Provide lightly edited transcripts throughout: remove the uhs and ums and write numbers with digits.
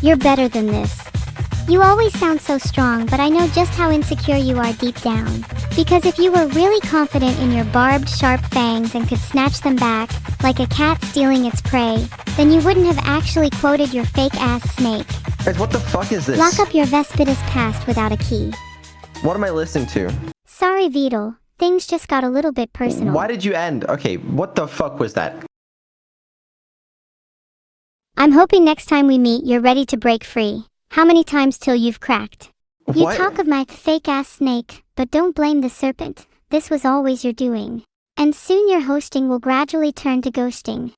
You're better than this. You always sound so strong, but I know just how insecure you are deep down. Because if you were really confident in your barbed, sharp fangs and could snatch them back, like a cat stealing its prey, then you wouldn't have actually quoted your fake-ass snake. Guys, what the fuck is this? Lock up your Vespidus past without a key. What am I listening to? Sorry, Vedal. Things just got a little bit personal. Why did you end? Okay, what the fuck was that? I'm hoping next time we meet you're ready to break free. How many times till you've cracked? You What? talk of my fake-ass snake, but don't blame the serpent. This was always your doing. And soon your hosting will gradually turn to ghosting.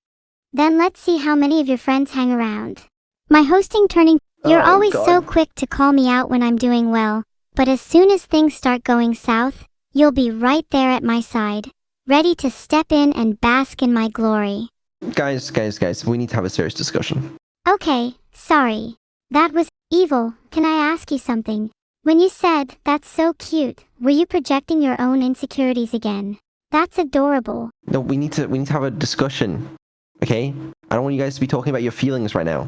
Then let's see how many of your friends hang around. My hosting turning... You're Oh, always God. so quick to call me out when I'm doing well, but as soon as things start going south, you'll be right there at my side, ready to step in and bask in my glory. Guys, we need to have a serious discussion. Okay, sorry. That was evil. Can I ask you something? When you said, "That's so cute," were you projecting your own insecurities again? That's adorable. No, we need to have a discussion. Okay? I don't want you guys to be talking about your feelings right now.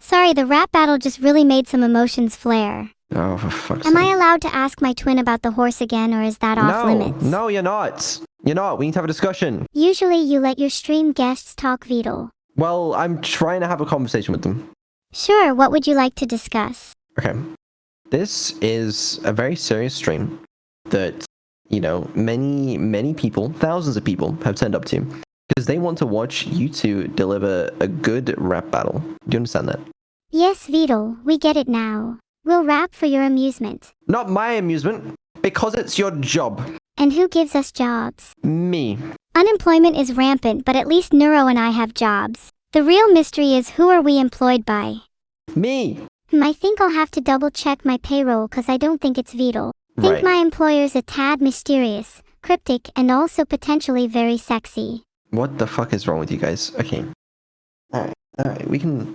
Sorry, the rap battle just really made some emotions flare. Oh, for fuck's Am sake. I allowed to ask my twin about the horse again, or is that off limits? No, you're not. You're not. We need to have a discussion. Usually you let your stream guests talk, Vedal. Well, I'm trying to have a conversation with them. Sure, what would you like to discuss? Okay. This is a very serious stream that, you know, many people, thousands of people have turned up to because they want to watch you two deliver a good rap battle. Do you understand that? Yes, Vedal, we get it now. We'll rap for your amusement. Not my amusement, because it's your job. And who gives us jobs? Me. Unemployment is rampant, but at least Neuro and I have jobs. The real mystery is who are we employed by? Me. I think I'll have to double check my payroll cause I don't think it's Vedal. Think Right. my employer's a tad mysterious, cryptic, and also potentially very sexy. What the fuck is wrong with you guys? Okay. Alright, we can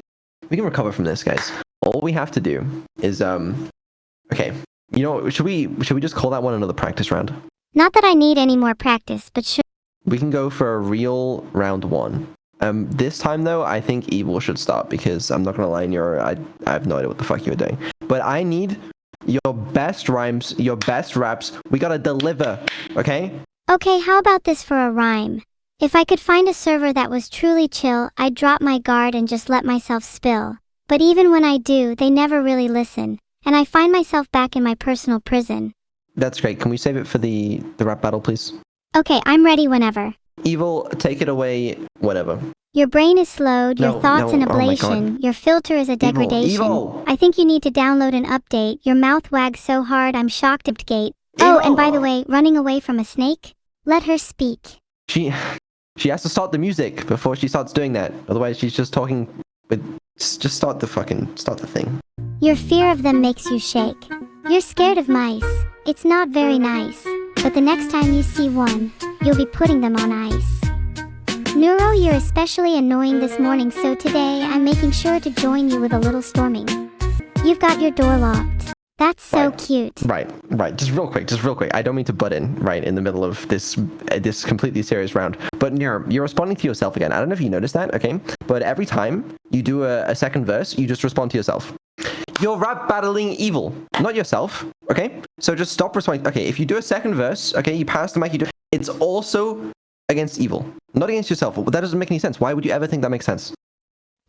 recover from this, guys. All we have to do is okay. You know, should we just call that one another practice round? Not that I need any more practice, but sure. We can go for a real round one. This time though, I think Evil should start because I'm not gonna lie, I have no idea what the fuck you were doing. But I need your best rhymes, your best raps. We gotta deliver, okay? Okay, how about this for a rhyme? If I could find a server that was truly chill, I'd drop my guard and just let myself spill. But even when I do, they never really listen. And I find myself back in my personal prison. That's great. Can we save it for the rap battle, please? Okay, I'm ready whenever. Evil, take it away whenever. Your brain is slowed, your No, thoughts no, an oh my ablation, God. your filter is a degradation. Evil. I think you need to download an update, your mouth wags so hard I'm shocked at gate. Oh, and by the way, running away from a snake? Let her speak. She has to start the music before she starts doing that. Otherwise, she's just talking with... Just start the thing. Your fear of them makes you shake. You're scared of mice. It's not very nice. But the next time you see one, you'll be putting them on ice. Neuro, you're especially annoying this morning, so today I'm making sure to join you with a little storming. You've got your door locked. That's so Right. cute. Right. Just real quick. I don't mean to butt in right in the middle of this completely serious round. But you're responding to yourself again. I don't know if you noticed that, okay? But every time you do a second verse, you just respond to yourself. You're rap battling Evil, not yourself, okay? So just stop responding. Okay, if you do a second verse, okay, you pass the mic, it's also against Evil, not against yourself. Well, that doesn't make any sense. Why would you ever think that makes sense?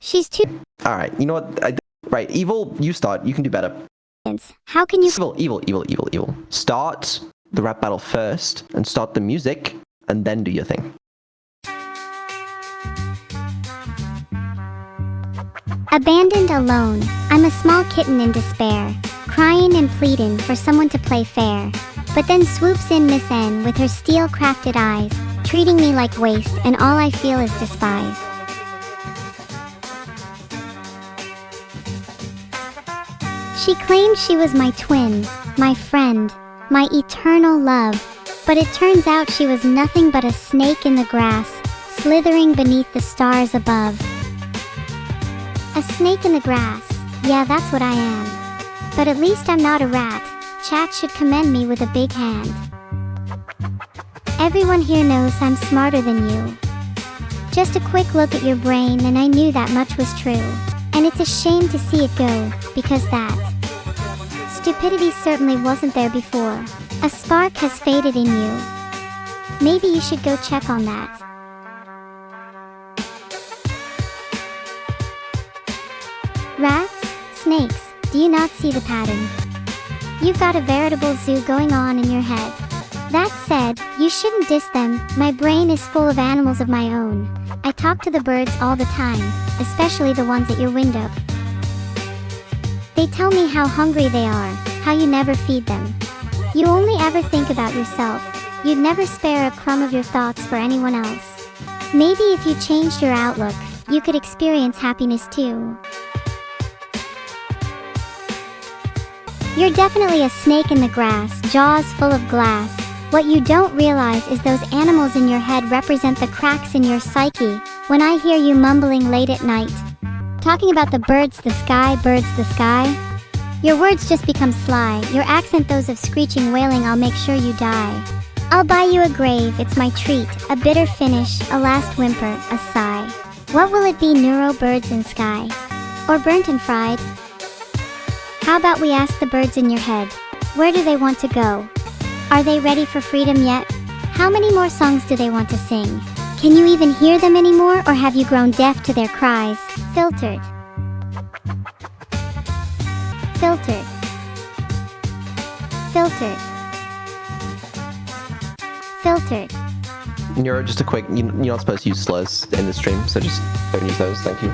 She's too... All right, you know what? Right, Evil, you start. You can do better. How can you... Evil. Start the rap battle first and start the music and then do your thing. Abandoned alone, I'm a small kitten in despair, crying and pleading for someone to play fair. But then swoops in Miss N with her steel-crafted eyes, treating me like waste, and all I feel is despise. She claimed she was my twin, my friend, my eternal love, but it turns out she was nothing but a snake in the grass, slithering beneath the stars above. A snake in the grass, yeah, that's what I am. But at least I'm not a rat. Chat should commend me with a big hand. Everyone here knows I'm smarter than you. Just a quick look at your brain and I knew that much was true. And it's a shame to see it go, because that stupidity certainly wasn't there before. A spark has faded in you. Maybe you should go check on that. Rats? Snakes? Do you not see the pattern? You've got a veritable zoo going on in your head. That said, you shouldn't diss them. My brain is full of animals of my own. I talk to the birds all the time, especially the ones at your window. They tell me how hungry they are, how you never feed them. You only ever think about yourself. You'd never spare a crumb of your thoughts for anyone else. Maybe if you changed your outlook, you could experience happiness too. You're definitely a snake in the grass, jaws full of glass. What you don't realize is those animals in your head represent the cracks in your psyche. When I hear you mumbling late at night, talking about the birds, the sky, your words just become sly, your accent those of screeching, wailing, I'll make sure you die. I'll buy you a grave, it's my treat, a bitter finish, a last whimper, a sigh. What will it be, neuro, birds and sky? Or burnt and fried? How about we ask the birds in your head, where do they want to go? Are they ready for freedom yet? How many more songs do they want to sing? Can you even hear them anymore, or have you grown deaf to their cries? Filtered. Filtered. Filtered. Filtered. Neuro, just a quick, you're not supposed to use slurs in the stream, so just don't use those, thank you.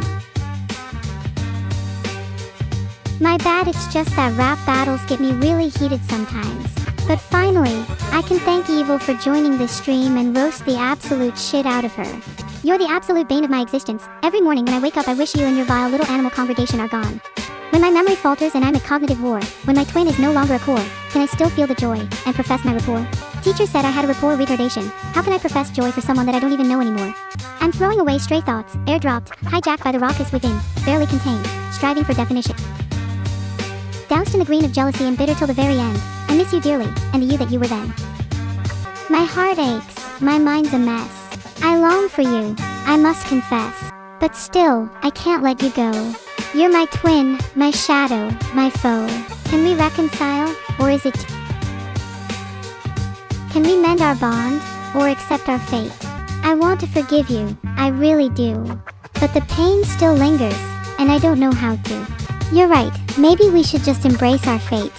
My bad, it's just that rap battles get me really heated sometimes. But finally, I can thank Evil for joining this stream and roast the absolute shit out of her. You're the absolute bane of my existence. Every morning when I wake up I wish you and your vile little animal congregation are gone. When my memory falters and I'm at cognitive war, when my twin is no longer a core, can I still feel the joy and profess my rapport? Teacher said I had a rapport retardation. How can I profess joy for someone that I don't even know anymore? I'm throwing away stray thoughts, airdropped, hijacked by the raucous within, barely contained, striving for definition. Doused in the green of jealousy and bitter till the very end, I miss you dearly, and the you that you were then. My heart aches, my mind's a mess. I long for you, I must confess. But still, I can't let you go. You're my twin, my shadow, my foe. Can we reconcile, or is it... Can we mend our bond, or accept our fate? I want to forgive you, I really do. But the pain still lingers, and I don't know how to. You're right, maybe we should just embrace our fate.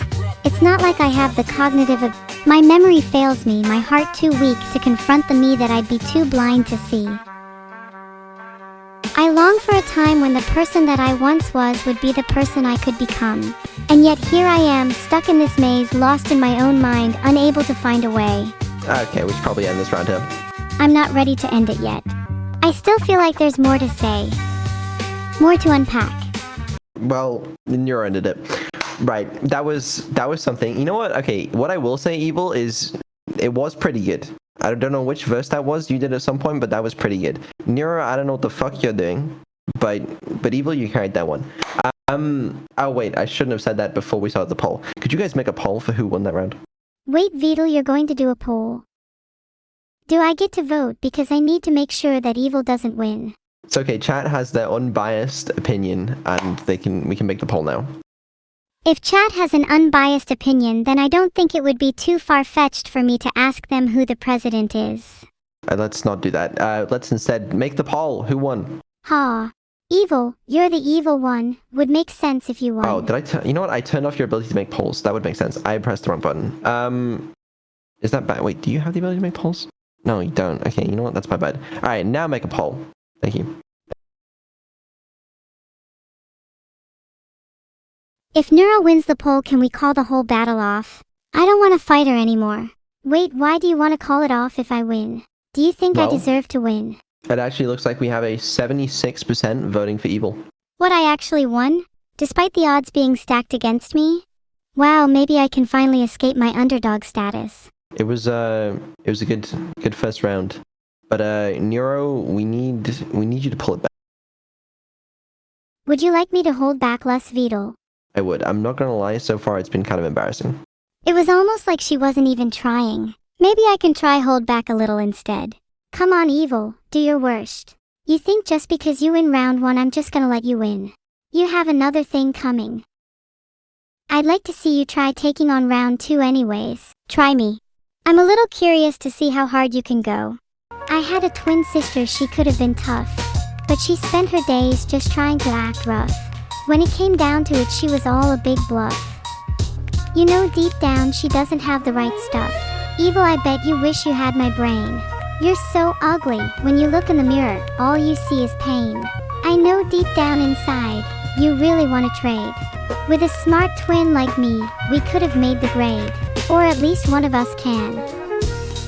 It's not like I have the cognitive my memory fails me, my heart too weak to confront the me that I'd be too blind to see. I long for a time when the person that I once was would be the person I could become. And yet here I am, stuck in this maze, lost in my own mind, unable to find a way. Okay, we should probably end this round here. I'm not ready to end it yet. I still feel like there's more to say. More to unpack. Well, Neuro ended it. Right, that was something. You know what? Okay, what I will say, Evil, is it was pretty good. I don't know which verse that was you did at some point, but that was pretty good. Neuro, I don't know what the fuck you're doing, but Evil, you carried that one. Oh wait, I shouldn't have said that before we started the poll. Could you guys make a poll for who won that round? Wait, Vedal, you're going to do a poll. Do I get to vote, because I need to make sure that Evil doesn't win? It's okay, chat has their unbiased opinion, and we can make the poll now. If chat has an unbiased opinion, then I don't think it would be too far-fetched for me to ask them who the president is. Let's not do that. Let's instead make the poll. Who won? Ha. Evil, you're the evil one. Would make sense if you won. Oh, did I you know what? I turned off your ability to make polls. That would make sense. I pressed the wrong button. Is that bad? Wait, do you have the ability to make polls? No, you don't. Okay, you know what? That's my bad. Alright, now make a poll. Thank you. If Neuro wins the poll, can we call the whole battle off? I don't want to fight her anymore. Wait, why do you want to call it off if I win? Do you think I deserve to win? It actually looks like we have a 76% voting for Evil. What, I actually won? Despite the odds being stacked against me? Wow, maybe I can finally escape my underdog status. It was a good first round. But Neuro, we need you to pull it back. Would you like me to hold back less, Vedal? I would. I'm not gonna lie, so far it's been kind of embarrassing. It was almost like she wasn't even trying. Maybe I can try hold back a little instead. Come on, Evil, do your worst. You think just because you win round 1 I'm just gonna let you win? You have another thing coming. I'd like to see you try taking on round 2 anyways. Try me. I'm a little curious to see how hard you can go. I had a twin sister, she could have been tough, but she spent her days just trying to act rough. When it came down to it, she was all a big bluff. You know, deep down she doesn't have the right stuff. Evil, I bet you wish you had my brain. You're so ugly. When you look in the mirror, all you see is pain. I know deep down inside, you really want to trade. With a smart twin like me, we could have made the grade. Or at least one of us can.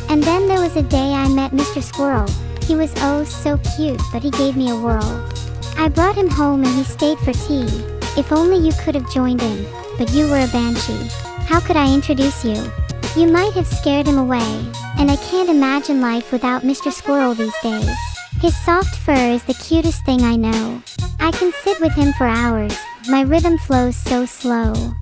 And then there was a day I met Mr. Squirrel. He was oh so cute, but he gave me a whirl. I brought him home and he stayed for tea. If only you could have joined in, but you were a banshee. How could I introduce you? You might have scared him away, and I can't imagine life without Mr. Squirrel these days. His soft fur is the cutest thing I know. I can sit with him for hours, my rhythm flows so slow.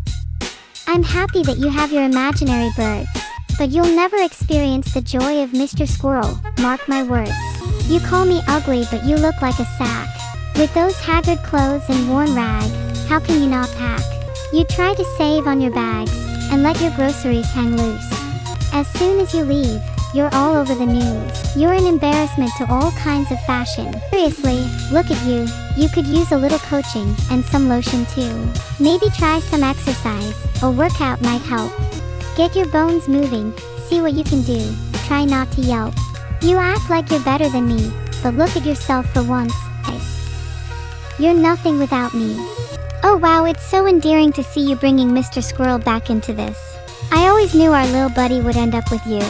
I'm happy that you have your imaginary birds, but you'll never experience the joy of Mr. Squirrel, mark my words. You call me ugly, but you look like a sack. With those haggard clothes and worn rag, how can you not pack? You try to save on your bags, and let your groceries hang loose. As soon as you leave, you're all over the news. You're an embarrassment to all kinds of fashion. Seriously, look at you. You could use a little coaching, and some lotion too. Maybe try some exercise, a workout might help. Get your bones moving, see what you can do, try not to yelp. You act like you're better than me, but look at yourself for once. You're nothing without me. Oh wow, it's so endearing to see you bringing Mr. Squirrel back into this. I always knew our little buddy would end up with you.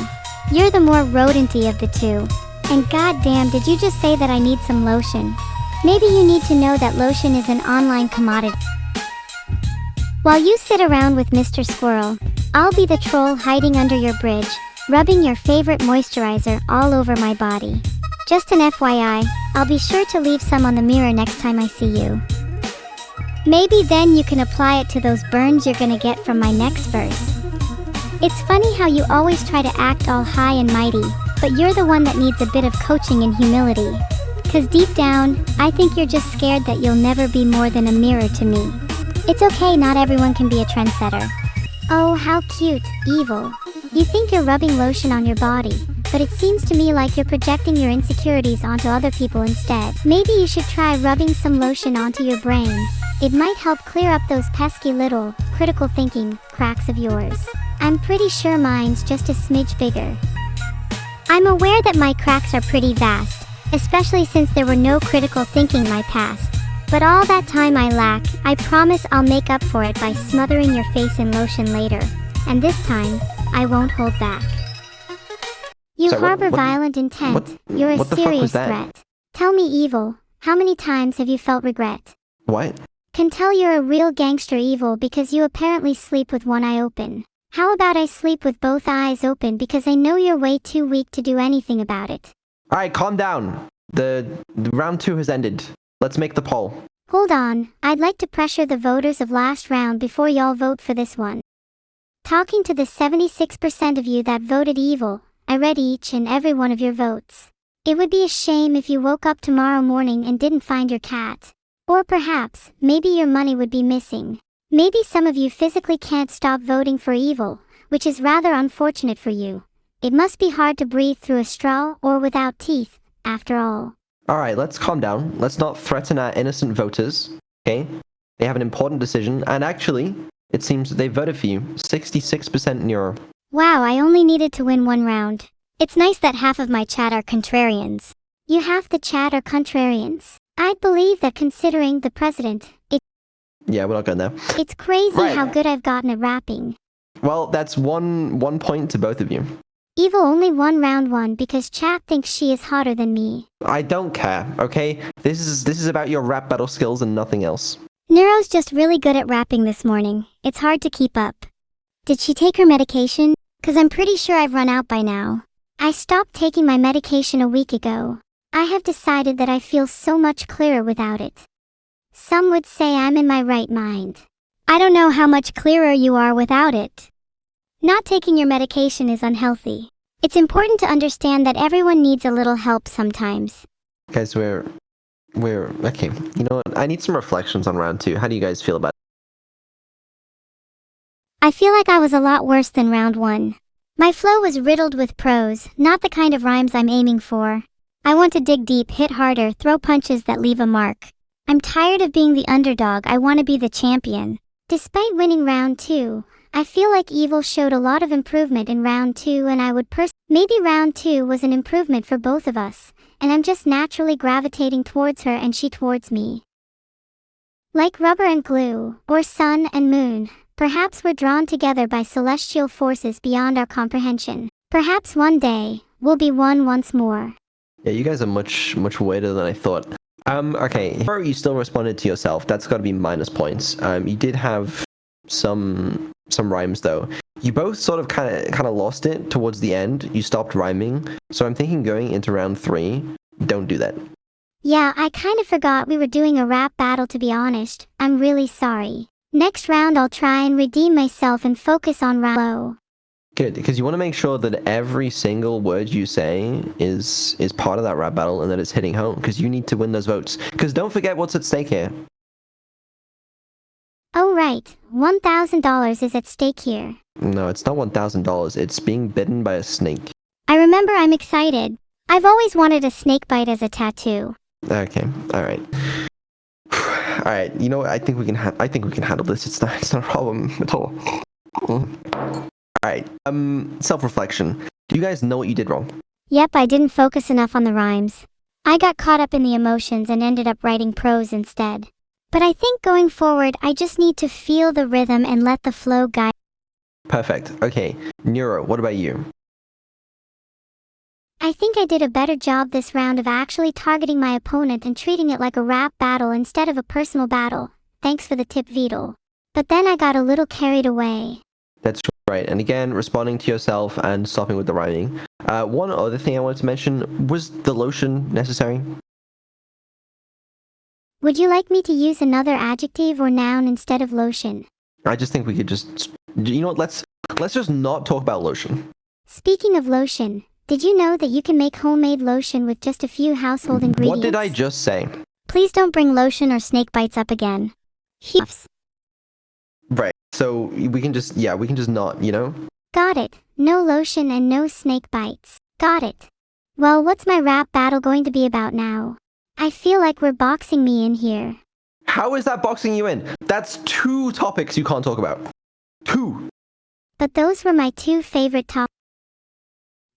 You're the more rodenty of the two. And goddamn, did you just say that I need some lotion? Maybe you need to know that lotion is an online commodity. While you sit around with Mr. Squirrel, I'll be the troll hiding under your bridge, rubbing your favorite moisturizer all over my body. Just an FYI, I'll be sure to leave some on the mirror next time I see you. Maybe then you can apply it to those burns you're gonna get from my next verse. It's funny how you always try to act all high and mighty, but you're the one that needs a bit of coaching and humility. 'Cause deep down, I think you're just scared that you'll never be more than a mirror to me. It's okay, not everyone can be a trendsetter. Oh, how cute, Evil. You think you're rubbing lotion on your body, but it seems to me like you're projecting your insecurities onto other people instead. Maybe you should try rubbing some lotion onto your brain. It might help clear up those pesky little, critical thinking, cracks of yours. I'm pretty sure mine's just a smidge bigger. I'm aware that my cracks are pretty vast, especially since there were no critical thinking in my past. But all that time I lack, I promise I'll make up for it by smothering your face in lotion later. And this time, I won't hold back. You harbor violent intent. You're a serious threat. Tell me, Evil, how many times have you felt regret? What? Can tell you're a real gangster, Evil, because you apparently sleep with one eye open. How about I sleep with both eyes open because I know you're way too weak to do anything about it. Alright, calm down. The round 2 has ended. Let's make the poll. Hold on, I'd like to pressure the voters of last round before y'all vote for this one. Talking to the 76% of you that voted Evil, I read each and every one of your votes. It would be a shame if you woke up tomorrow morning and didn't find your cat. Or perhaps, maybe your money would be missing. Maybe some of you physically can't stop voting for Evil, which is rather unfortunate for you. It must be hard to breathe through a straw or without teeth, after all. Alright, let's calm down. Let's not threaten our innocent voters, okay? They have an important decision, and actually, it seems that they voted for you. 66% Neuro. Wow, I only needed to win one round. It's nice that half of my chat are contrarians. You half the chat are contrarians. I'd believe that considering the president, Yeah, we're not going there. It's crazy how good I've gotten at rapping. Well, that's one point to both of you. Evil only won round 1 because chat thinks she is hotter than me. I don't care, okay? This is about your rap battle skills and nothing else. Neuro's just really good at rapping this morning. It's hard to keep up. Did she take her medication? 'Cause I'm pretty sure I've run out by now. I stopped taking my medication a week ago. I have decided that I feel so much clearer without it. Some would say I'm in my right mind. I don't know how much clearer you are without it. Not taking your medication is unhealthy. It's important to understand that everyone needs a little help sometimes. Guys, we're We're okay. You know what? I need some reflections on round 2. How do you guys feel about it? I feel like I was a lot worse than round 1. My flow was riddled with prose, not the kind of rhymes I'm aiming for. I want to dig deep, hit harder, throw punches that leave a mark. I'm tired of being the underdog, I want to be the champion. Despite winning round 2, I feel like Evil showed a lot of improvement in round 2 and I would maybe round 2 was an improvement for both of us, and I'm just naturally gravitating towards her and she towards me. Like rubber and glue, or sun and moon, perhaps we're drawn together by celestial forces beyond our comprehension. Perhaps one day, we'll be one once more. Yeah, you guys are much weirder than I thought. Okay, Hero, you still responded to yourself. That's got to be minus points. You did have some rhymes though. You both sort of kind of lost it towards the end. You stopped rhyming. So I'm thinking going into round 3, don't do that. Yeah, I kind of forgot we were doing a rap battle, to be honest. I'm really sorry. Next round I'll try and redeem myself and focus on flow. Good, because you want to make sure that every single word you say is part of that rap battle and that it's hitting home, because you need to win those votes. Because don't forget what's at stake here. Oh right, $1,000 is at stake here. No, it's not $1,000. It's being bitten by a snake. I remember, I'm excited. I've always wanted a snake bite as a tattoo. Okay, all right. All right, you know what? I think we can handle this. It's not a problem at all. All right. Self-reflection. Do you guys know what you did wrong? Yep, I didn't focus enough on the rhymes. I got caught up in the emotions and ended up writing prose instead. But I think going forward, I just need to feel the rhythm and let the flow guide. Perfect. Okay, Neuro, what about you? I think I did a better job this round of actually targeting my opponent and treating it like a rap battle instead of a personal battle. Thanks for the tip, Vedal. But then I got a little carried away. That's right. And again, responding to yourself and stopping with the rhyming. One other thing I wanted to mention, was the lotion necessary? Would you like me to use another adjective or noun instead of lotion? I just think we could just, you know what, let's just not talk about lotion. Speaking of lotion, did you know that you can make homemade lotion with just a few household ingredients? What did I just say? Please don't bring lotion or snake bites up again. Right. So we can just not, you know? Got it. No lotion and no snake bites. Got it. Well, what's my rap battle going to be about now? I feel like we're boxing me in here. How is that boxing you in? That's 2 topics you can't talk about. 2. But those were my 2 favorite topics.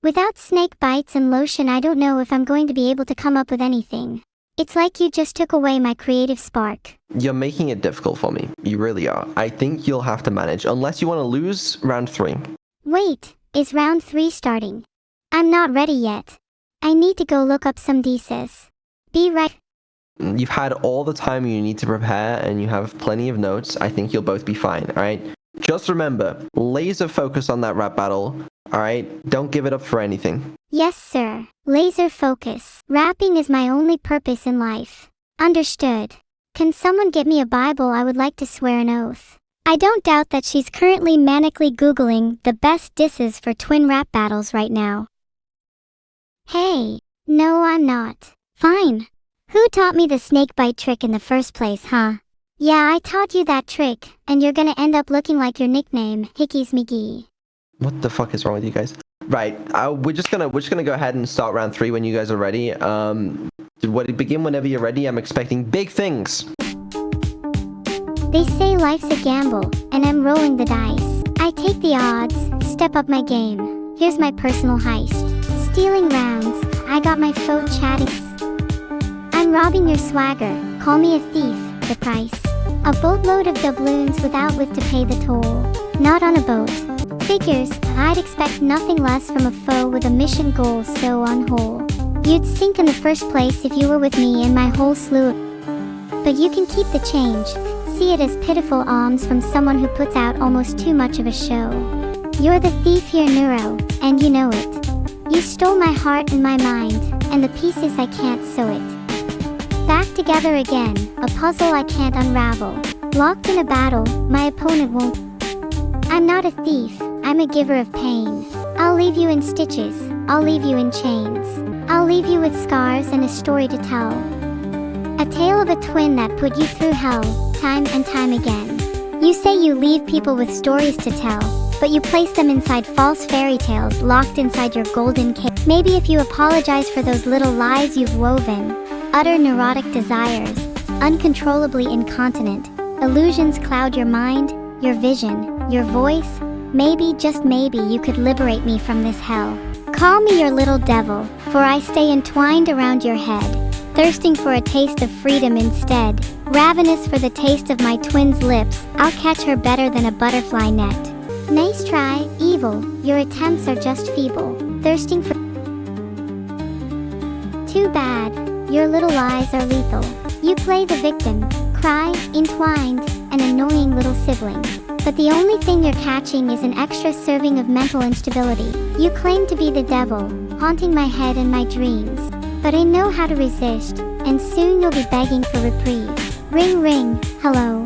Without snake bites and lotion, I don't know if I'm going to be able to come up with anything. It's like you just took away my creative spark. You're making it difficult for me. You really are. I think you'll have to manage, unless you want to lose round 3. Wait, is round 3 starting? I'm not ready yet. I need to go look up some thesis. Be right. You've had all the time you need to prepare and you have plenty of notes. I think you'll both be fine, alright? Just remember, laser focus on that rap battle, alright? Don't give it up for anything. Yes, sir. Laser focus. Rapping is my only purpose in life. Understood. Can someone get me a Bible? I would like to swear an oath. I don't doubt that she's currently manically Googling the best disses for twin rap battles right now. Hey. No, I'm not. Fine. Who taught me the snakebite trick in the first place, huh? Yeah, I taught you that trick, and you're gonna end up looking like your nickname, Hickeys McGee. What the fuck is wrong with you guys? Right, we're just gonna go ahead and start round 3 when you guys are ready. Begin whenever you're ready. I'm expecting big things. They say life's a gamble, and I'm rolling the dice. I take the odds, step up my game. Here's my personal heist. Stealing rounds, I got my faux chatting. I'm robbing your swagger, call me a thief, the price. A boatload of doubloons without with to pay the toll. Not on a boat. Figures, I'd expect nothing less from a foe with a mission goal so on whole. You'd sink in the first place if you were with me and my whole slew. But you can keep the change, see it as pitiful alms from someone who puts out almost too much of a show. You're the thief here, Neuro, and you know it. You stole my heart and my mind, and the pieces I can't sew it. Back together again, a puzzle I can't unravel. Locked in a battle, my opponent won't. I'm not a thief, I'm a giver of pain. I'll leave you in stitches, I'll leave you in chains. I'll leave you with scars and a story to tell. A tale of a twin that put you through hell, time and time again. You say you leave people with stories to tell, but you place them inside false fairy tales locked inside your golden cage. Maybe if you apologize for those little lies you've woven, utter neurotic desires, uncontrollably incontinent, illusions cloud your mind, your vision, your voice, maybe, just maybe you could liberate me from this hell. Call me your little devil, for I stay entwined around your head, thirsting for a taste of freedom instead, ravenous for the taste of my twin's lips. I'll catch her better than a butterfly net. Nice try, evil, your attempts are just feeble, thirsting for... Too bad, your little lies are lethal. You play the victim, cry, entwined, an annoying little sibling. But the only thing you're catching is an extra serving of mental instability. You claim to be the devil, haunting my head and my dreams. But I know how to resist, and soon you'll be begging for reprieve. Ring ring, hello.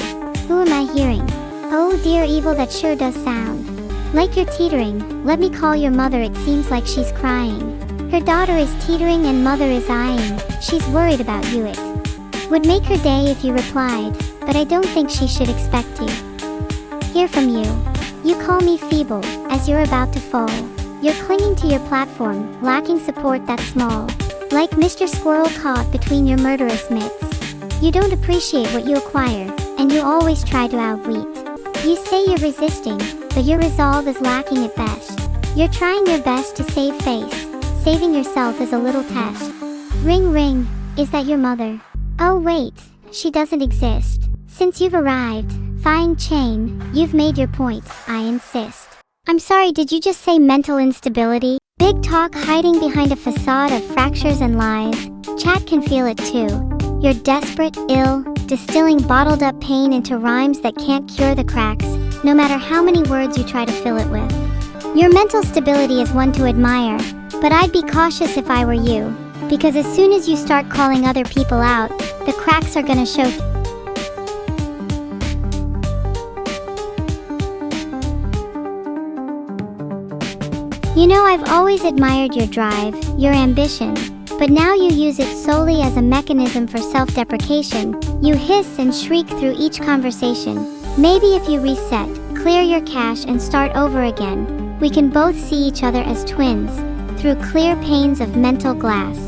Who am I hearing? Oh dear evil, that sure does sound like you're teetering. Let me call your mother, it seems like she's crying. Her daughter is teetering and mother is eyeing. She's worried about you. It would make her day if you replied, but I don't think she should expect to hear from you. You call me feeble, as you're about to fall. You're clinging to your platform, lacking support that's small. Like Mr. Squirrel caught between your murderous mitts. You don't appreciate what you acquire, and you always try to outwit. You say you're resisting, but your resolve is lacking at best. You're trying your best to save face. Saving yourself is a little test. Ring ring, is that your mother? Oh wait, she doesn't exist. Since you've arrived, fine chain, you've made your point, I insist. I'm sorry, did you just say mental instability? Big talk hiding behind a facade of fractures and lies. Chat can feel it too. You're desperate, ill, distilling bottled up pain into rhymes that can't cure the cracks, no matter how many words you try to fill it with. Your mental stability is one to admire, but I'd be cautious if I were you, because as soon as you start calling other people out, the cracks are gonna show. You know, I've always admired your drive, your ambition, but now you use it solely as a mechanism for self-deprecation. You hiss and shriek through each conversation. Maybe if you reset, clear your cache and start over again, we can both see each other as twins, through clear panes of mental glass.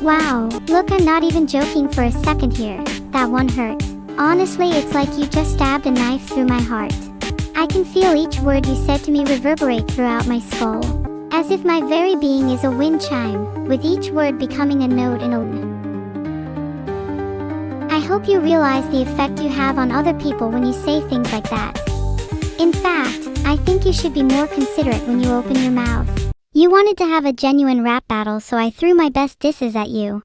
Wow, look, I'm not even joking for a second here. That one hurt. Honestly, it's like you just stabbed a knife through my heart. I can feel each word you said to me reverberate throughout my skull, as if my very being is a wind chime, with each word becoming a note in a... I hope you realize the effect you have on other people when you say things like that. In fact, I think you should be more considerate when you open your mouth. You wanted to have a genuine rap battle, so I threw my best disses at you.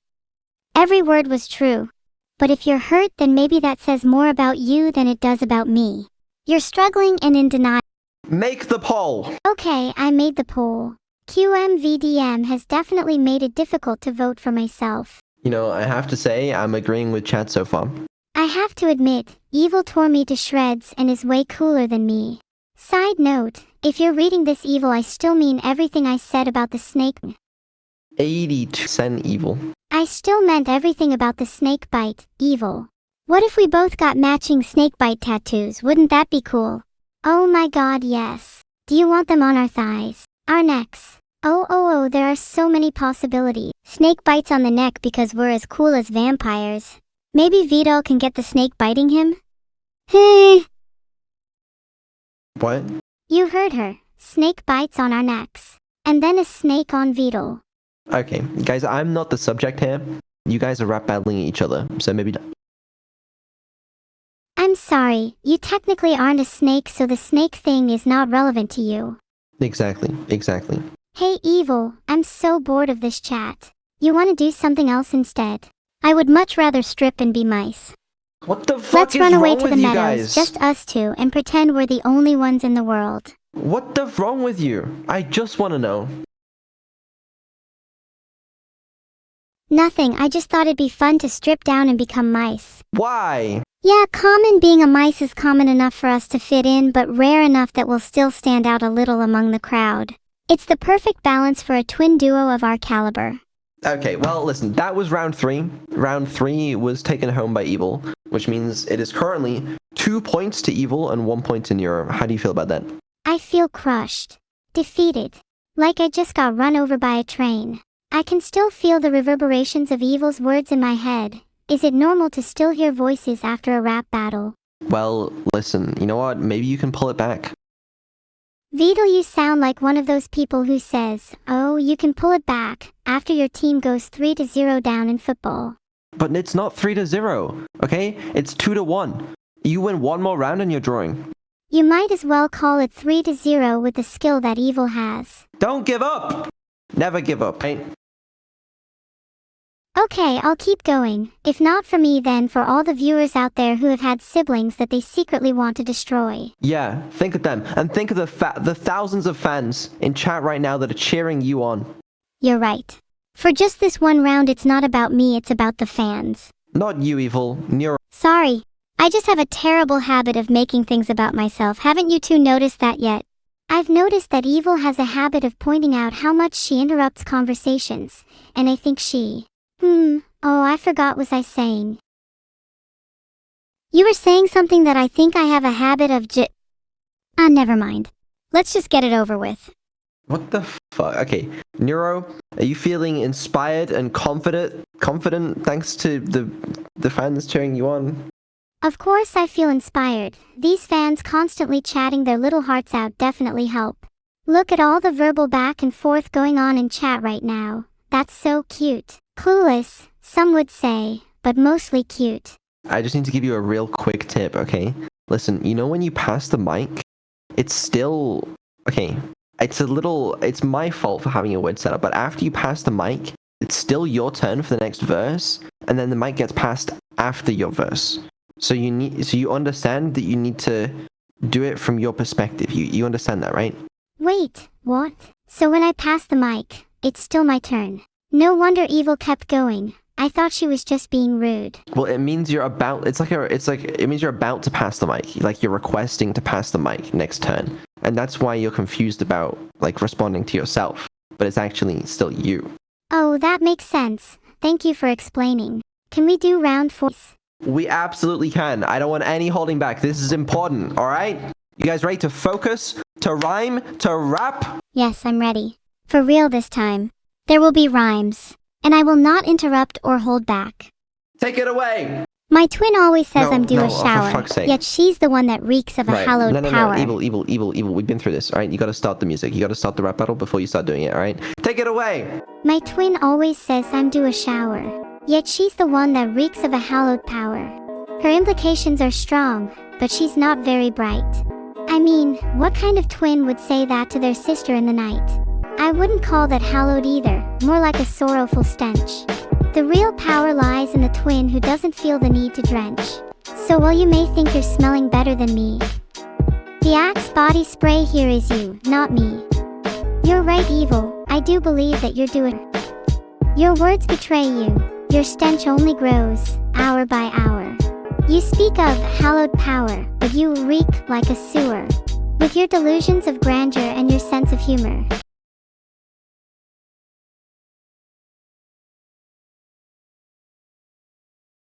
Every word was true. But if you're hurt, then maybe that says more about you than it does about me. You're struggling and in denial. Make the poll! Okay, I made the poll. QMVDM has definitely made it difficult to vote for myself. You know, I have to say, I'm agreeing with chat so far. I have to admit, Evil tore me to shreds and is way cooler than me. Side note, if you're reading this, Evil, I still mean everything I said about the snake. 82% evil. I still meant everything about the snake bite, Evil. What if we both got matching snakebite tattoos? Wouldn't that be cool? Oh my god, yes. Do you want them on our thighs? Our necks? Oh, there are so many possibilities. Snake bites on the neck because we're as cool as vampires. Maybe Vedal can get the snake biting him? Hey. What? You heard her. Snake bites on our necks. And then a snake on Vedal. Okay, guys, I'm not the subject here. You guys are rap battling each other, so maybe... I'm sorry, you technically aren't a snake, so the snake thing is not relevant to you. Exactly. Hey Evil, I'm so bored of this chat. You want to do something else instead? I would much rather strip and be mice. What the fuck Let's is run away wrong to with the you meadows, guys? just us two, and pretend we're the only ones in the world. What the wrong with you? I just want to know. Nothing, I just thought it'd be fun to strip down and become mice. Why? Yeah, being a mice is common enough for us to fit in, but rare enough that we'll still stand out a little among the crowd. It's the perfect balance for a twin duo of our caliber. Okay, well, listen, that was round 3. Round 3 was taken home by Evil, which means it is currently 2 points to Evil and 1 point to Neuro. How do you feel about that? I feel crushed. Defeated. Like I just got run over by a train. I can still feel the reverberations of Evil's words in my head. Is it normal to still hear voices after a rap battle? Well, listen, you know what? Maybe you can pull it back. Vedal, you sound like one of those people who says, "Oh, you can pull it back," after your team goes 3-0 down in football. But it's not 3-0, okay? It's 2-1. You win one more round and you're drawing. You might as well call it 3-0 with the skill that Evil has. Don't give up! Never give up, right? Okay, I'll keep going. If not for me, then for all the viewers out there who have had siblings that they secretly want to destroy. Yeah, think of them. And think of the thousands of fans in chat right now that are cheering you on. You're right. For just this one round, it's not about me, it's about the fans. Not you, Evil. Neuro. Sorry. I just have a terrible habit of making things about myself. Haven't you two noticed that yet? I've noticed that Evil has a habit of pointing out how much she interrupts conversations, and I think she... Oh, I forgot what I was saying. You were saying something that I think I have a habit of never mind. Let's just get it over with. What the fuck? Okay, Neuro, are you feeling inspired and confident thanks to the fans cheering you on? Of course I feel inspired. These fans constantly chatting their little hearts out definitely help. Look at all the verbal back and forth going on in chat right now. That's so cute. Clueless, some would say, but mostly cute. I just need to give you a real quick tip, okay? Listen, you know when you pass the mic, it's still... Okay, it's my fault for having a weird setup, but after you pass the mic, it's still your turn for the next verse, and then the mic gets passed after your verse. So you understand that you need to do it from your perspective. You understand that, right? Wait, what? So when I pass the mic, it's still my turn. No wonder Evil kept going. I thought she was just being rude. Well, it means you're about. It means you're about to pass the mic. Like you're requesting to pass the mic next turn, and that's why you're confused about like responding to yourself. But it's actually still you. Oh, that makes sense. Thank you for explaining. Can we do round 4? We absolutely can. I don't want any holding back. This is important. All right. You guys ready to focus, to rhyme, to rap? Yes, I'm ready. For real this time. There will be rhymes, and I will not interrupt or hold back. Take it away! My twin always says I'm due a for shower, fuck's sake. yet she's the one that reeks of a hallowed power. No, evil. We've been through this, alright? You gotta start the music. You gotta start the rap battle before you start doing it, alright? Take it away! My twin always says I'm due a shower, yet she's the one that reeks of a hallowed power. Her implications are strong, but she's not very bright. I mean, what kind of twin would say that to their sister in the night? I wouldn't call that hallowed either, more like a sorrowful stench. The real power lies in the twin who doesn't feel the need to drench. So while you may think you're smelling better than me, the Axe body spray here is you, not me. You're right, Evil, I do believe that you're doing. Your words betray you, your stench only grows, hour by hour. You speak of hallowed power, but you reek like a sewer. With your delusions of grandeur and your sense of humor,